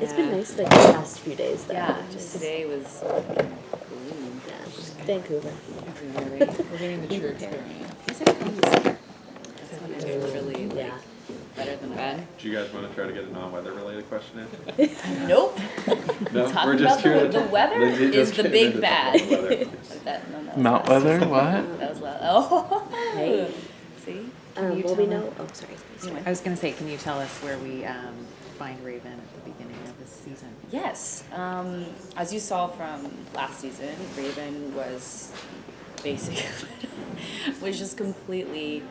It's been nice like the past few days though. Yeah, just today was Vancouver. We're getting the true experience. It's really better than Ben. Do you guys want to try to get a non-weather related question in? Nope. No, Talking we're just about here the weather Lindsay is just the came big in to talk bad. about the weather. That was Mount last weather? season. What? That was last. Oh. Hey. See? Will we know? Oh, sorry. I was going to say, can you tell us where we find Raven at the beginning of this season? Yes. As you saw from last season, Raven was basically was just completely,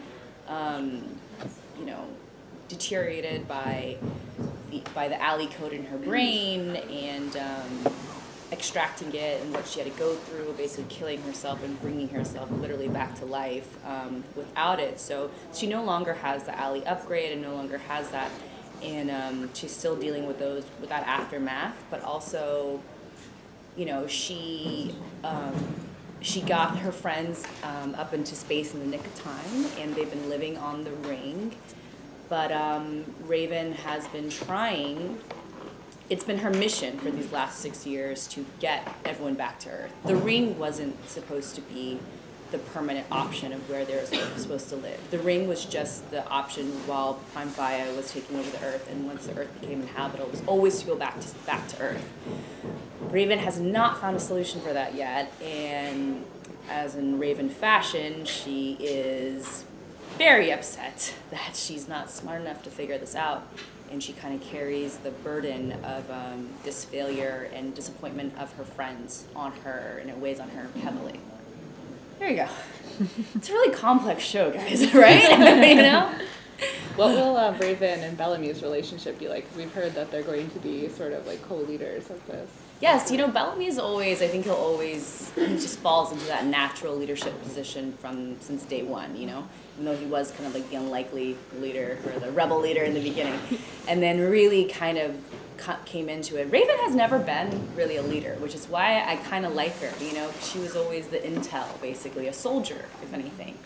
deteriorated by the alley code in her brain and extracting it and what she had to go through, basically killing herself and bringing herself literally back to life without it. So she no longer has the alley upgrade and no longer has that. And she's still dealing with that aftermath, but also, she got her friends up into space in the nick of time, and they've been living on the ring. But Raven has been trying. It's been her mission for these last 6 years to get everyone back to Earth. The ring wasn't supposed to be the permanent option of where they're supposed to live. The ring was just the option while Prime Fire was taking over the Earth, and once the Earth became inhabitable, it was always to go back to Earth. Raven has not found a solution for that yet, and as in Raven fashion, she is very upset that she's not smart enough to figure this out, and she kind of carries the burden of this failure and disappointment of her friends on her, and it weighs on her heavily. There you go. It's a really complex show, guys, right? What will Raven and Bellamy's relationship be like? 'Cause we've heard that they're going to be sort of like co-leaders of this. Yes, Bellamy's always, I think he just falls into that natural leadership position since day one, even though he was kind of like the unlikely leader or the rebel leader in the beginning, and then really kind of came into it. Raven has never been really a leader, which is why I kind of like her, she was always the intel, basically, a soldier, if anything.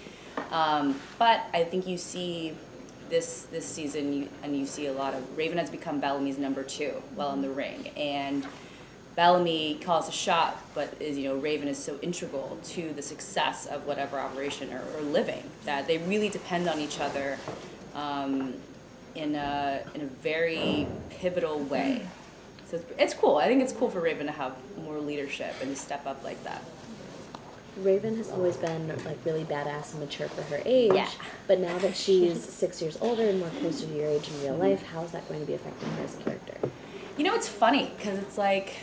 But I think you see this season, you see a lot of, Raven has become Bellamy's number 2 while in the ring, and Bellamy calls a shot, but Raven is so integral to the success of whatever operation or living that they really depend on each other in a very pivotal way. So it's cool. I think it's cool for Raven to have more leadership and to step up like that. Raven has always been like really badass and mature for her age. Yeah. But now that she's 6 years older and more closer to your age in real life, how is that going to be affecting her as a character? It's funny because it's like,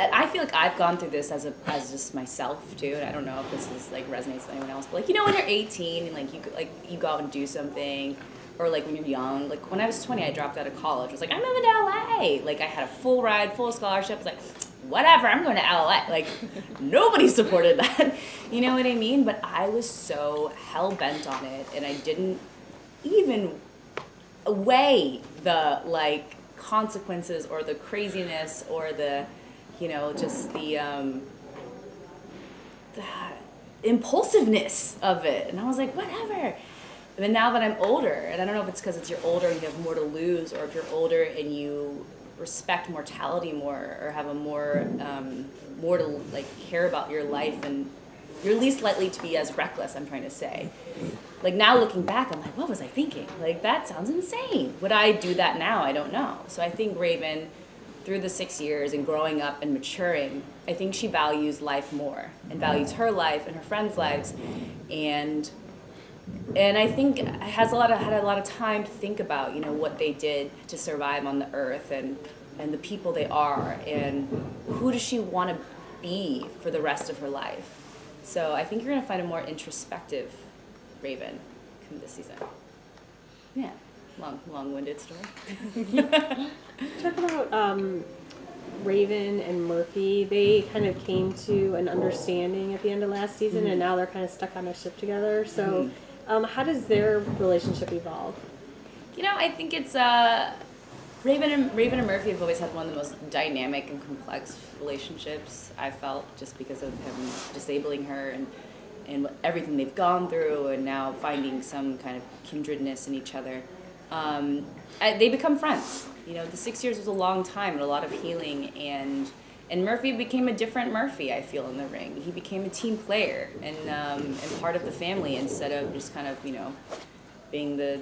I feel like I've gone through this as just myself too, and I don't know if this is like resonates with anyone else, but when you're 18 and you go out and do something, or when you're young, when I was 20, I dropped out of college. I was like, I'm moving to LA. I had a full ride, full scholarship. I was like, whatever, I'm going to LA. Nobody supported that. You know what I mean? But I was so hell bent on it, and I didn't even weigh the consequences or the craziness or the just the impulsiveness of it. And I was like, whatever. And then now that I'm older, and I don't know if it's because you're older and you have more to lose, or if you're older and you respect mortality more, or have a more to care about your life, and you're least likely to be as reckless, I'm trying to say. Now looking back, I'm like, what was I thinking? That sounds insane. Would I do that now? I don't know. So I think Raven, through the 6 years and growing up and maturing, I think she values life more and values her life and her friends' lives, and I think had a lot of time to think about what they did to survive on the earth and the people they are, and who does she want to be for the rest of her life. So I think you're going to find a more introspective Raven come this season. Yeah. Long-winded story. Talk about Raven and Murphy. They kind of came to an understanding at the end of last season, and now they're kind of stuck on a ship together. So how does their relationship evolve? I think it's Raven and Murphy have always had one of the most dynamic and complex relationships, I felt, just because of him disabling her and everything they've gone through, and now finding some kind of kindredness in each other. they become friends. You know, the 6 years was a long time and a lot of healing, and Murphy became a different Murphy, I feel, in the ring. He became a team player and part of the family instead of just kind of, you know, being the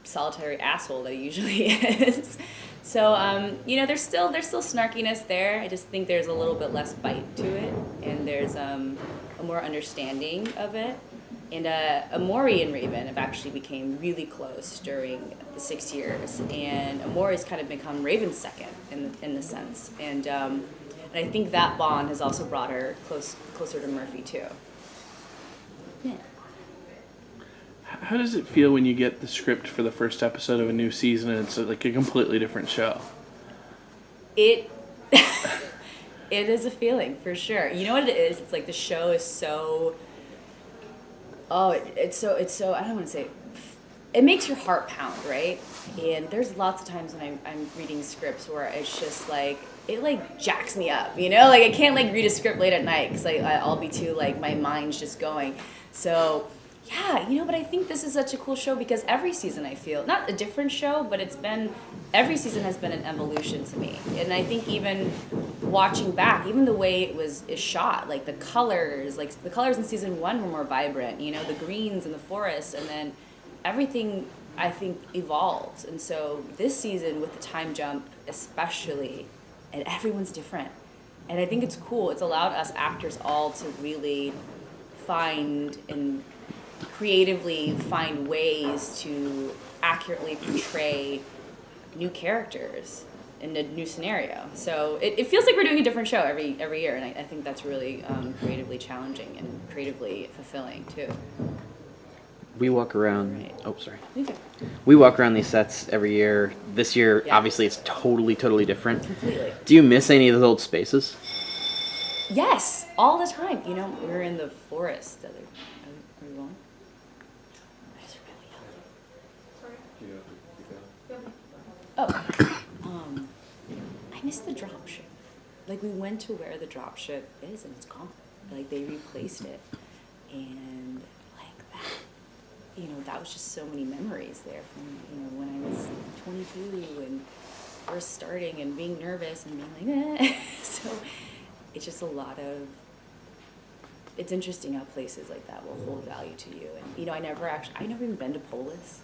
solitary asshole that he usually is. So, you know, there's still snarkiness there. I just think there's a little bit less bite to it, and there's a more understanding of it. And Amori and Raven have actually became really close during the 6 years, and Amori's kind of become Raven's second in the sense, and I think that bond has also brought her closer to Murphy too. Yeah. How does it feel when you get the script for the first episode of a new season and it's like a completely different show? It it is a feeling for sure. You know what it is? It's like the show is so. It's so. I don't want to say. It makes your heart pound, right? And there's lots of times when I'm reading scripts where it's just like it like jacks me up, you know? Like I can't like read a script late at night because I'll be too like my mind's just going. So. Yeah, you know, but I think this is such a cool show because every season I feel, not a different show, but every season has been an evolution to me. And I think even watching back, even the way is shot, like the colors in season 1 were more vibrant, you know, the greens and the forest, and then everything I think evolves. And so this season with the time jump especially, and everyone's different. And I think it's cool. It's allowed us actors all to really find and creatively find ways to accurately portray new characters in a new scenario. So it feels like we're doing a different show every year, and I think that's really creatively challenging and creatively fulfilling too. We walk around. Right. Oh, sorry. Okay. We walk around these sets every year. This year, Yeah. obviously, it's totally different. Completely. Do you miss any of those old spaces? Yes, all the time. You know, we were in the forest. Are we going? Oh, I miss the drop ship. Like we went to where the drop ship is and it's gone. Like they replaced it, and like that, you know, that was just so many memories there from, you know, when I was 22 and first starting and being nervous and being like, eh. So it's just a lot of. It's interesting how places like that will hold value to you. And you know, I never even been to Polis,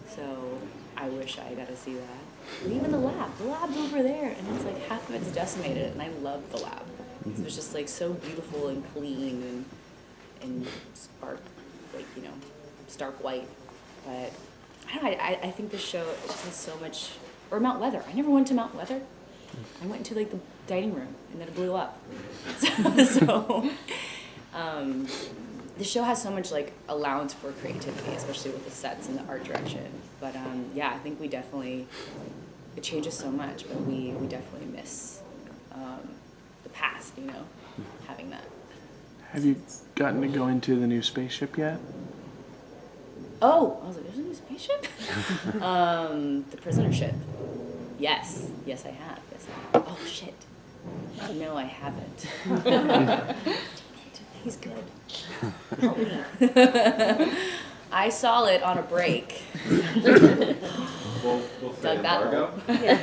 so I wish I got to see that. Or even the lab. The lab's over there, and it's like half of it's decimated, and I love the lab. So it's just like so beautiful and clean and stark white. But I don't know. I think this show just has so much. Or Mount Weather. I never went to Mount Weather. I went into like the dining room, and then it blew up. So the show has so much like allowance for creativity, especially with the sets and the art direction. But yeah, I think it changes so much, but we definitely miss the past, you know, having that. Have you gotten to go into the new spaceship yet? Oh, I was like, there's a new spaceship? The prisoner ship. Yes, I have. Oh shit. No, I haven't. He's good. Help me. I saw it on a break. We'll stay Dug that embargo. Yeah,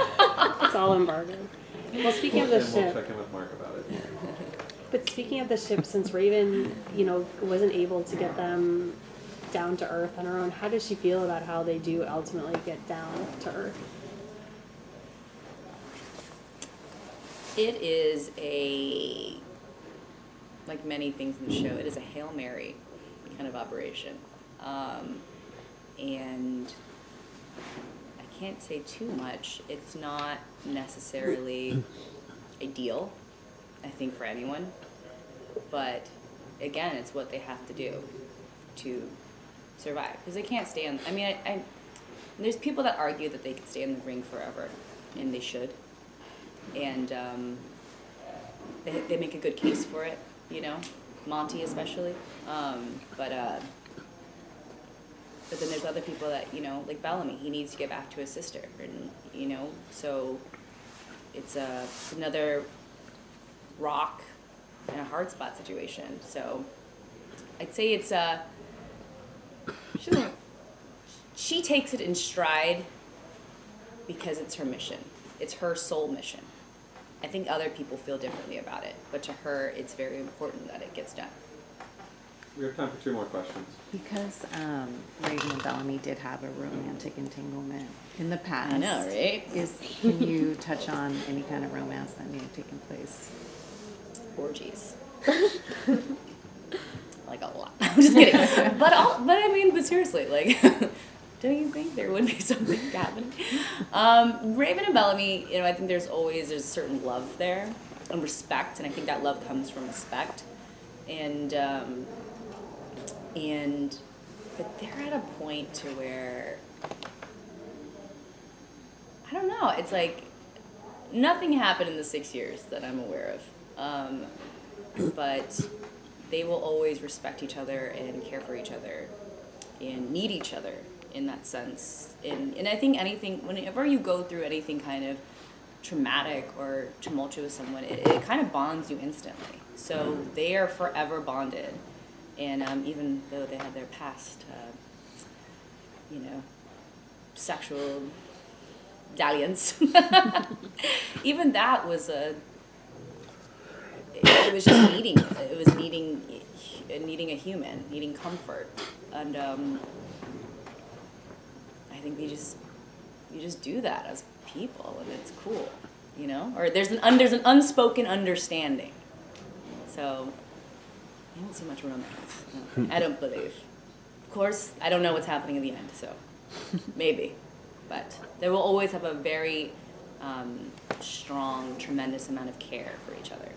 it's all embargoed. Well, speaking of the And we'll ship, check in with Mark about it. but speaking of the ship, since Raven, you know, wasn't able to get them down to Earth on her own, how does she feel about how they do ultimately get down to Earth? It is like many things in the show, it is a Hail Mary kind of operation. And I can't say too much. It's not necessarily ideal, I think, for anyone. But again, it's what they have to do to survive. Because they can't stay on, I there's people that argue that they could stay in the ring forever, and they should. And they make a good case for it, you know, Monty especially. But then there's other people that, you know, like Bellamy, he needs to get back to his sister, and you know, so it's another rock in a hard spot situation. So I'd say it's she takes it in stride because it's her mission. It's her sole mission. I think other people feel differently about it, but to her, it's very important that it gets done. We have time for 2 more questions. Because Raven and Bellamy did have a romantic entanglement in the past. I know, right? Can you touch on any kind of romance that may have taken place? Orgies. Like a lot. I'm just kidding. But seriously, like, don't you think there would be something happening? Raven and Bellamy, I think there's a certain love there and respect, and I think that love comes from respect. But they're at a point to where, I don't know, it's like nothing happened in the 6 years that I'm aware of. But they will always respect each other and care for each other and need each other in that sense. And I think whenever you go through anything kind of traumatic or tumultuous with someone, it kind of bonds you instantly. So they are forever bonded. And even though they had their past, sexual dalliance, even that was it was just needing a human, needing comfort, and I think you just do that as people, and it's cool, or there's an unspoken understanding. So I don't see much romance. No, I don't believe. Of course, I don't know what's happening in the end, so maybe, but they will always have a very strong, tremendous amount of care for each other.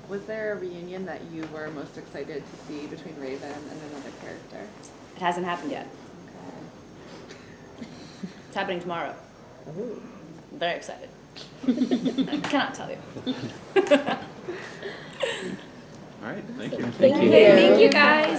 Was there a reunion that you were most excited to see between Raven and another character? It hasn't happened yet. Okay. It's happening tomorrow. I'm very excited. I cannot tell you. All right, thank you. Thank you. Thank you, guys.